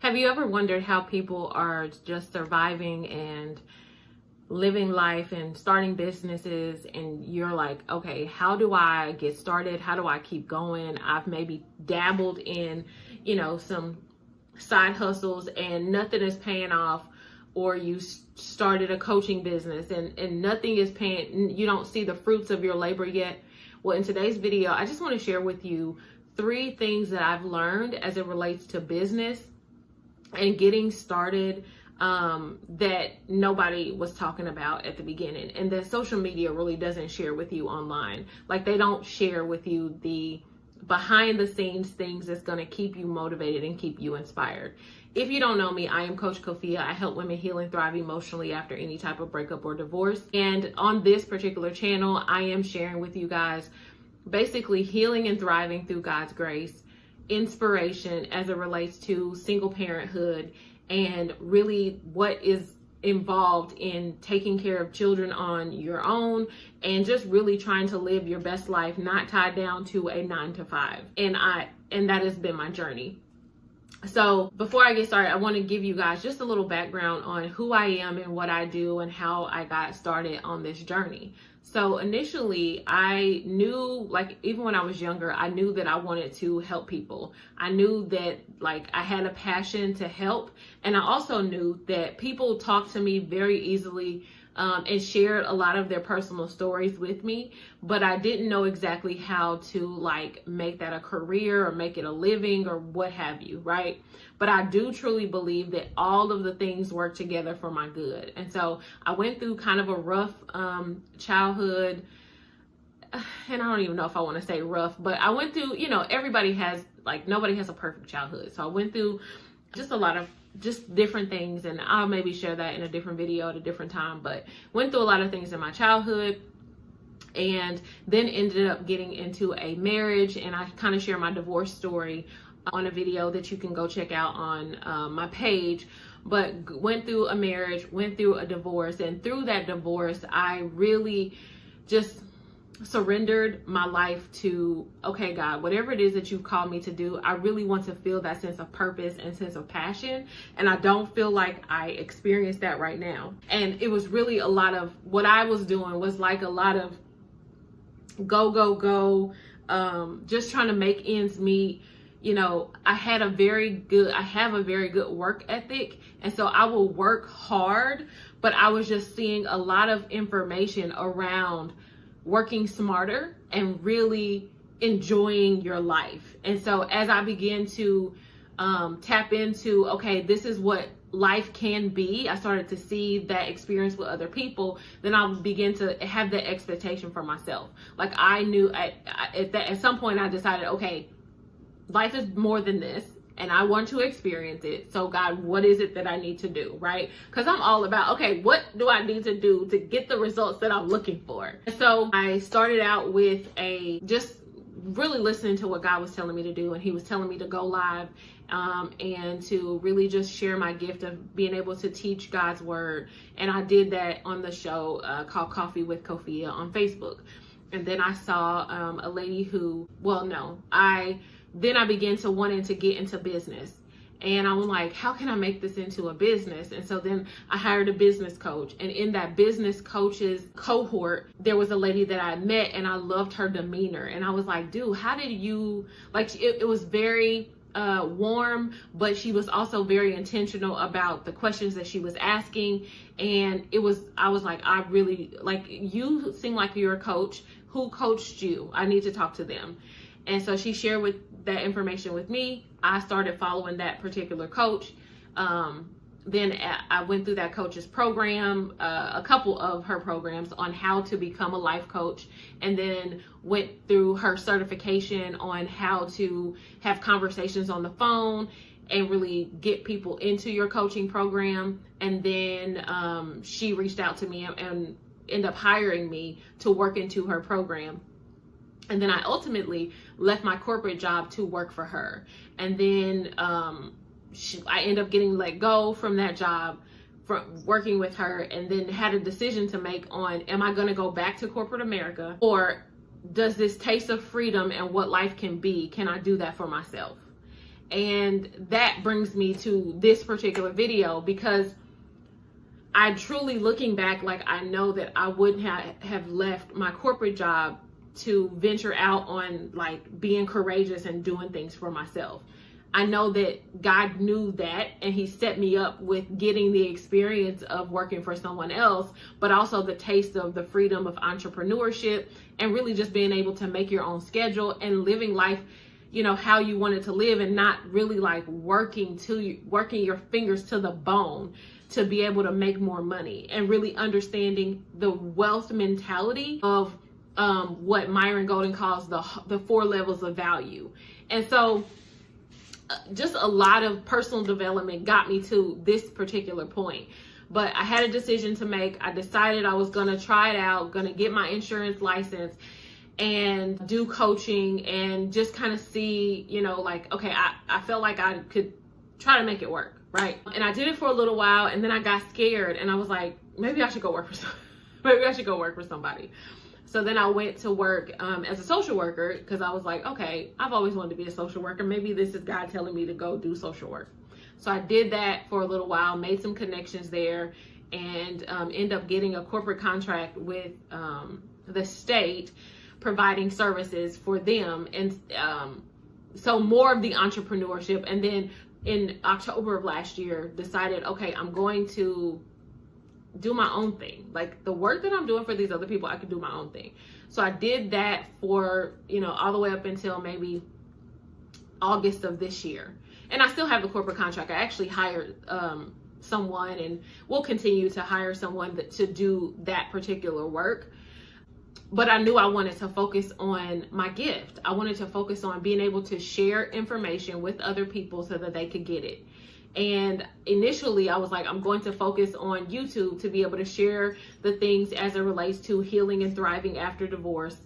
Have you ever wondered how people are just surviving and living life and starting businesses, and you're like, okay, how do I get started? How do I keep going? I've maybe dabbled in, some side hustles and nothing is paying off, or you started a coaching business and nothing is paying, you don't see the fruits of your labor yet. Well, in today's video, I just want to share with you 3 things that I've learned as it relates to business and getting started that nobody was talking about at the beginning, and that social media really doesn't share with you online. Like, they don't share with you the behind the scenes things that's going to keep you motivated and keep you inspired. If you don't know me, I am Coach Kofia. I help women heal and thrive emotionally after any type of breakup or divorce. And on this particular channel, I am sharing with you guys basically healing and thriving through God's grace, inspiration as it relates to single parenthood, and really what is involved in taking care of children on your own, and just really trying to live your best life, not tied down to a 9-to-5. And that has been my journey. So before I get started, I want to give you guys just a little background on who I am and what I do and how I got started on this journey. So initially, I knew, like, even when I was younger, I knew that I wanted to help people. I knew that, like, I had a passion to help. And I also knew that people talked to me very easily and shared a lot of their personal stories with me, but I didn't know exactly how to, like, make that a career or make it a living or what have you, right? But I do truly believe that all of the things work together for my good. And so I went through kind of a rough childhood, and I don't even know if I want to say rough, but I went through, everybody has, like, nobody has a perfect childhood. So I went through just a lot of just different things, and I'll maybe share that in a different video at a different time, but went through a lot of things in my childhood, and then ended up getting into a marriage, and I kind of share my divorce story on a video that you can go check out on my page. But went through a marriage, went through a divorce, and through that divorce, I really just surrendered my life to, okay, God, whatever it is that you called me to do, I really want to feel that sense of purpose and sense of passion. And I don't feel like I experience that right now. And it was really a lot of what I was doing was like a lot of go, just trying to make ends meet. I have a very good work ethic. And so I will work hard, but I was just seeing a lot of information around working smarter and really enjoying your life. And so as I began to tap into, okay, this is what life can be, I started to see that experience with other people. Then I began to have that expectation for myself. Like, I knew at some point I decided, okay, life is more than this, and I want to experience it. So God, what is it that I need to do, right? Because I'm all about, okay, what do I need to do to get the results that I'm looking for? So I started out with just really listening to what God was telling me to do, and he was telling me to go live and to really just share my gift of being able to teach God's word. And I did that on the show called Coffee with Kofia on Facebook. And then I saw a lady who, then I began to wanting to get into business. And I was like, how can I make this into a business? And so then I hired a business coach. And in that business coach's cohort, there was a lady that I met, and I loved her demeanor. And I was like, dude, how did you, like, it was very warm, but she was also very intentional about the questions that she was asking. And I was like, I really, like, you seem like you're a coach. Who coached you? I need to talk to them. And so she shared that information with me. I started following that particular coach. Then I went through that coach's program, a couple of her programs on how to become a life coach, and then went through her certification on how to have conversations on the phone and really get people into your coaching program. And then she reached out to me and ended up hiring me to work into her program. And then I ultimately left my corporate job to work for her. And then I ended up getting let go from that job, from working with her, and then had a decision to make on, am I going to go back to corporate America, or does this taste of freedom and what life can be, can I do that for myself? And that brings me to this particular video, because I truly, looking back, like, I know that I wouldn't have left my corporate job to venture out on like being courageous and doing things for myself. I know that God knew that, and he set me up with getting the experience of working for someone else, but also the taste of the freedom of entrepreneurship and really just being able to make your own schedule and living life, you know, how you wanted to live, and not really like working your fingers to the bone to be able to make more money, and really understanding the wealth mentality of what Myron Golden calls the 4 levels of value. And so just a lot of personal development got me to this particular point. But I had a decision to make. I decided I was going to try it out, going to get my insurance license and do coaching and just kind of see, you know, like, okay, I felt like I could try to make it work, right? And I did it for a little while, and then I got scared, and I was like, maybe I should go work for somebody. So then I went to work as a social worker, because I was like, okay, I've always wanted to be a social worker. Maybe this is God telling me to go do social work. So I did that for a little while, made some connections there, and ended up getting a corporate contract with the state, providing services for them. And so more of the entrepreneurship. And then in October of last year, decided, okay, I'm going to do my own thing. Like, the work that I'm doing for these other people, I could do my own thing. So I did that for, you know, all the way up until maybe August of this year. And I still have the corporate contract. I actually hired someone, and we'll continue to hire someone to do that particular work. But I knew I wanted to focus on my gift. I wanted to focus on being able to share information with other people so that they could get it. And initially I was like, I'm going to focus on YouTube to be able to share the things as it relates to healing and thriving after divorce.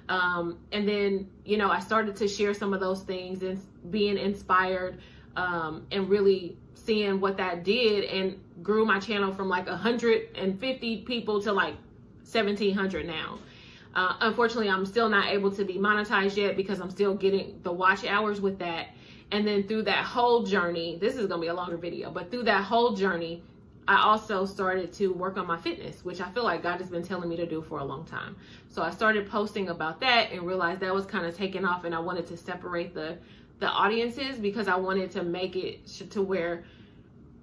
And then, you know, I started to share some of those things and being inspired and really seeing what that did, and grew my channel from like 150 people to like 1,700 now. Unfortunately, I'm still not able to be monetized yet, because I'm still getting the watch hours with that. And then through that whole journey, this is gonna be a longer video, but through that whole journey, I also started to work on my fitness, which I feel like God has been telling me to do for a long time. So I started posting about that and realized that was kind of taking off, and I wanted to separate the audiences, because I wanted to make it to where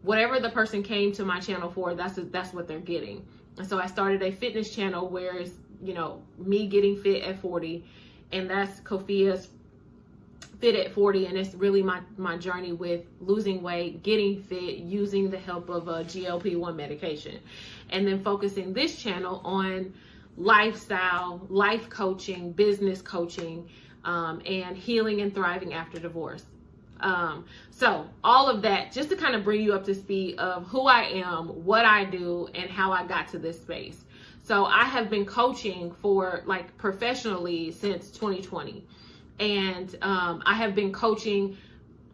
whatever the person came to my channel for, that's what they're getting. And so I started a fitness channel where it's, you know, me getting fit at 40, and that's Kofia's Fit at 40, and it's really my journey with losing weight, getting fit, using the help of a GLP-1 medication, and then focusing this channel on lifestyle, life coaching, business coaching, and healing and thriving after divorce. So all of that just to kind of bring you up to speed of who I am, what I do, and how I got to this space. So I have been coaching for like professionally since 2020. And I have been coaching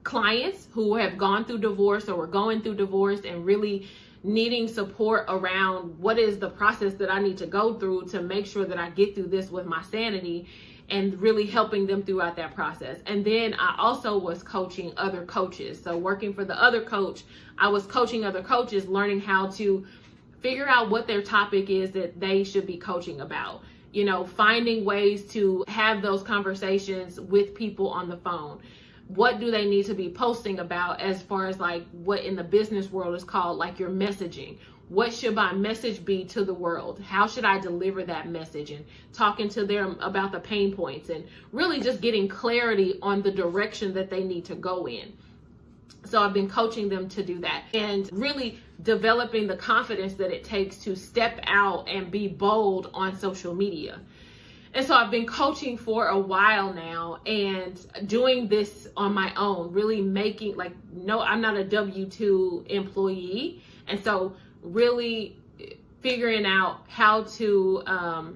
clients who have gone through divorce or were going through divorce and really needing support around what is the process that I need to go through to make sure that I get through this with my sanity, and really helping them throughout that process. And then I also was coaching other coaches. So working for the other coach, I was coaching other coaches, learning how to figure out what their topic is that they should be coaching about. You know, finding ways to have those conversations with people on the phone. What do they need to be posting about as far as like what in the business world is called like your messaging? What should my message be to the world? How should I deliver that message? And talking to them about the pain points, and really just getting clarity on the direction that they need to go in. So I've been coaching them to do that, and really developing the confidence that it takes to step out and be bold on social media. And so I've been coaching for a while now and doing this on my own, really making like, no, I'm not a W-2 employee. And so really figuring out how to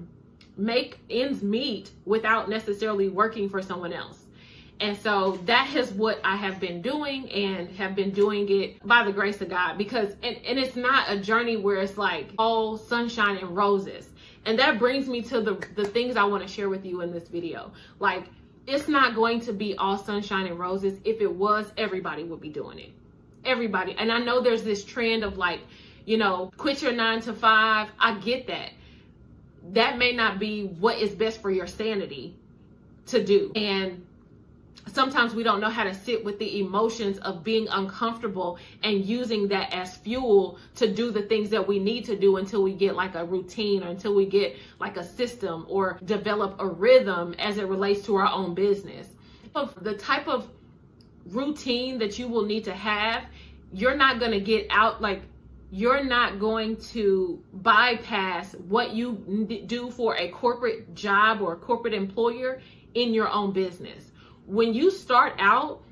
make ends meet without necessarily working for someone else. And so that is what I have been doing, and have been doing it by the grace of God, because, and it's not a journey where it's like all sunshine and roses. And that brings me to the things I want to share with you in this video. Like, it's not going to be all sunshine and roses. If it was, everybody would be doing it. Everybody. And I know there's this trend of like, you know, quit your 9 to 5. I get that. That may not be what is best for your sanity to do. And sometimes we don't know how to sit with the emotions of being uncomfortable and using that as fuel to do the things that we need to do until we get like a routine, or until we get like a system or develop a rhythm as it relates to our own business. The type of routine that you will need to have, you're not going to get out, like you're not going to bypass what you do for a corporate job or a corporate employer in your own business. When you start out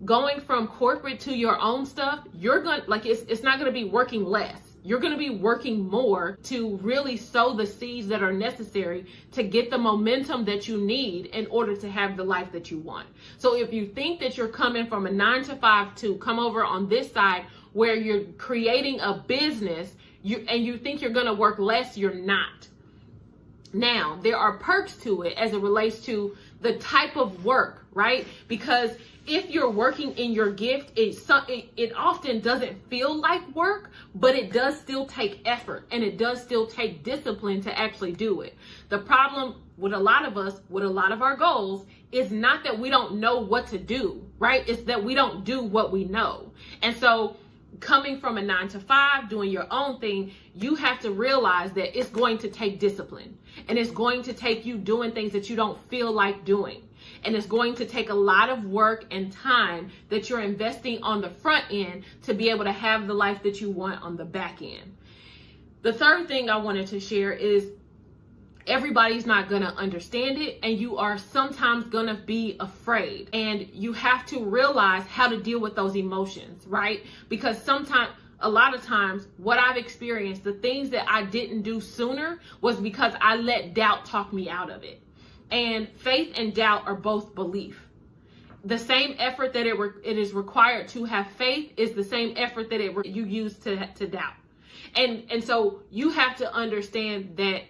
going from corporate to your own stuff, you're going to, like, it's not going to be working less. You're going to be working more to really sow the seeds that are necessary to get the momentum that you need in order to have the life that you want. So if you think that you're coming from a 9 to 5 to come over on this side where you're creating a business, and you think you're going to work less, you're not. Now, there are perks to it as it relates to the type of work, right? Because if you're working in your gift, it often doesn't feel like work, but it does still take effort, and it does still take discipline to actually do it. The problem with a lot of us, with a lot of our goals, is not that we don't know what to do, right? It's that we don't do what we know. And so coming from a 9 to 5, doing your own thing, you have to realize that it's going to take discipline, and it's going to take you doing things that you don't feel like doing. And it's going to take a lot of work and time that you're investing on the front end to be able to have the life that you want on the back end. The third thing I wanted to share is everybody's not going to understand it, and you are sometimes going to be afraid, and you have to realize how to deal with those emotions, right? Because sometimes, a lot of times, what I've experienced, the things that I didn't do sooner was because I let doubt talk me out of it. And faith and doubt are both belief. The same effort that it is required to have faith is the same effort that you use to doubt. And so you have to understand that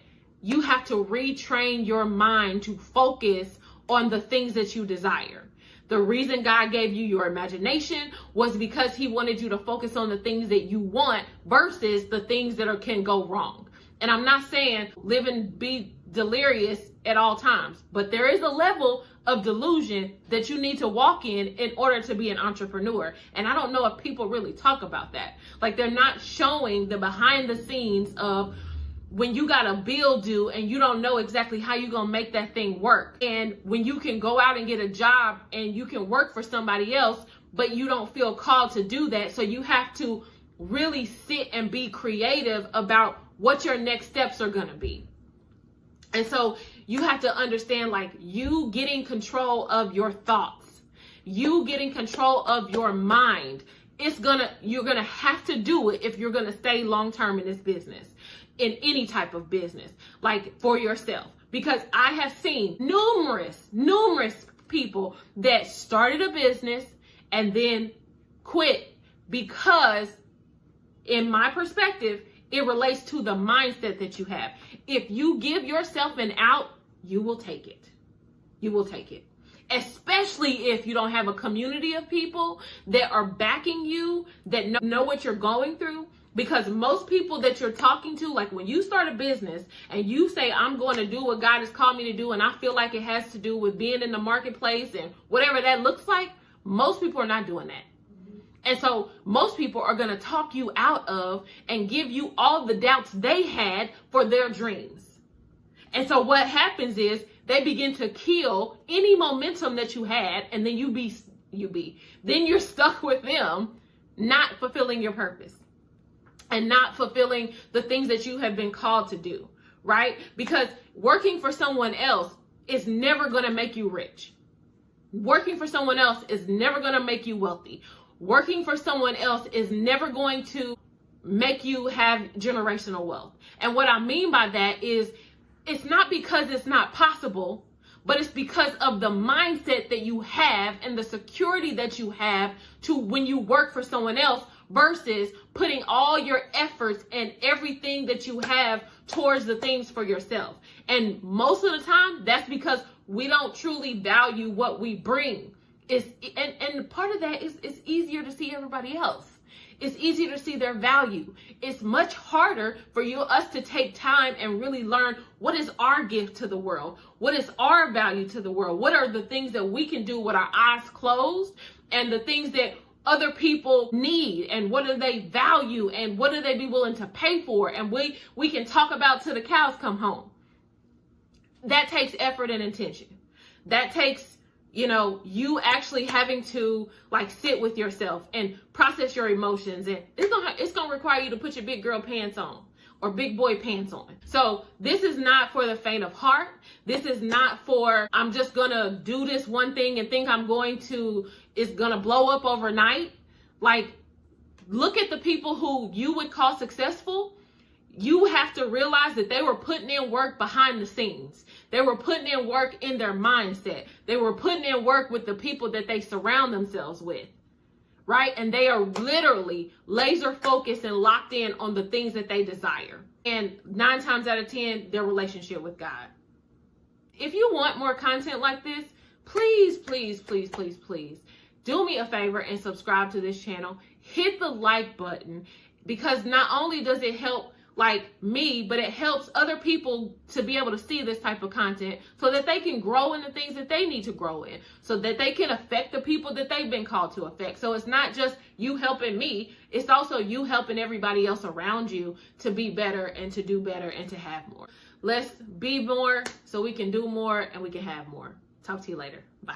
you have to retrain your mind to focus on the things that you desire. The reason God gave you your imagination was because he wanted you to focus on the things that you want versus the things that can go wrong. And I'm not saying live and be delirious at all times, but there is a level of delusion that you need to walk in order to be an entrepreneur. And I don't know if people really talk about that. Like, they're not showing the behind the scenes of when you got a bill due and you don't know exactly how you're going to make that thing work. And when you can go out and get a job and you can work for somebody else, but you don't feel called to do that. So you have to really sit and be creative about what your next steps are going to be. And so you have to understand, like, you getting control of your thoughts, you getting control of your mind. You're going to have to do it if you're going to stay long-term in this business, in any type of business, like for yourself. Because I have seen numerous people that started a business and then quit because, in my perspective, it relates to the mindset that you have. If you give yourself an out, you will take it. You will take it. Especially if you don't have a community of people that are backing you, that know what you're going through. Because most people that you're talking to, like when you start a business and you say, I'm going to do what God has called me to do, and I feel like it has to do with being in the marketplace and whatever that looks like, most people are not doing that. And so most people are going to talk you out of and give you all the doubts they had for their dreams. And so what happens is they begin to kill any momentum that you had, and then then you're stuck with them not fulfilling your purpose and not fulfilling the things that you have been called to do, right? Because working for someone else is never going to make you rich. Working for someone else is never going to make you wealthy. Working for someone else is never going to make you have generational wealth. And what I mean by that is, it's not because it's not possible, but it's because of the mindset that you have and the security that you have to when you work for someone else versus putting all your efforts and everything that you have towards the things for yourself. And most of the time, that's because we don't truly value what we bring. And part of that is it's easier to see everybody else. It's easier to see their value. It's much harder for us to take time and really learn what is our gift to the world? What is our value to the world? What are the things that we can do with our eyes closed, and the things that other people need, and what do they value, and what do they be willing to pay for? And we can talk about till the cows come home. That takes effort and intention. That takes, you actually having to sit with yourself and process your emotions. And it's gonna require you to put your big girl pants on or big boy pants on. So this is not for the faint of heart. This is not for, I'm just gonna do this one thing and think it's gonna blow up overnight. Look at the people who you would call successful. You have to realize that they were putting in work behind the scenes. They were putting in work in their mindset. They were putting in work with the people that they surround themselves with, right? And they are literally laser focused and locked in on the things that they desire. And 9 times out of 10, their relationship with God. If you want more content like this, please, please, please, please, please do me a favor and subscribe to this channel. Hit the like button, because not only does it help me, but it helps other people to be able to see this type of content so that they can grow in the things that they need to grow in, so that they can affect the people that they've been called to affect. So it's not just you helping me, it's also you helping everybody else around you to be better and to do better and to have more. Let's be more so we can do more and we can have more. Talk to you later. Bye.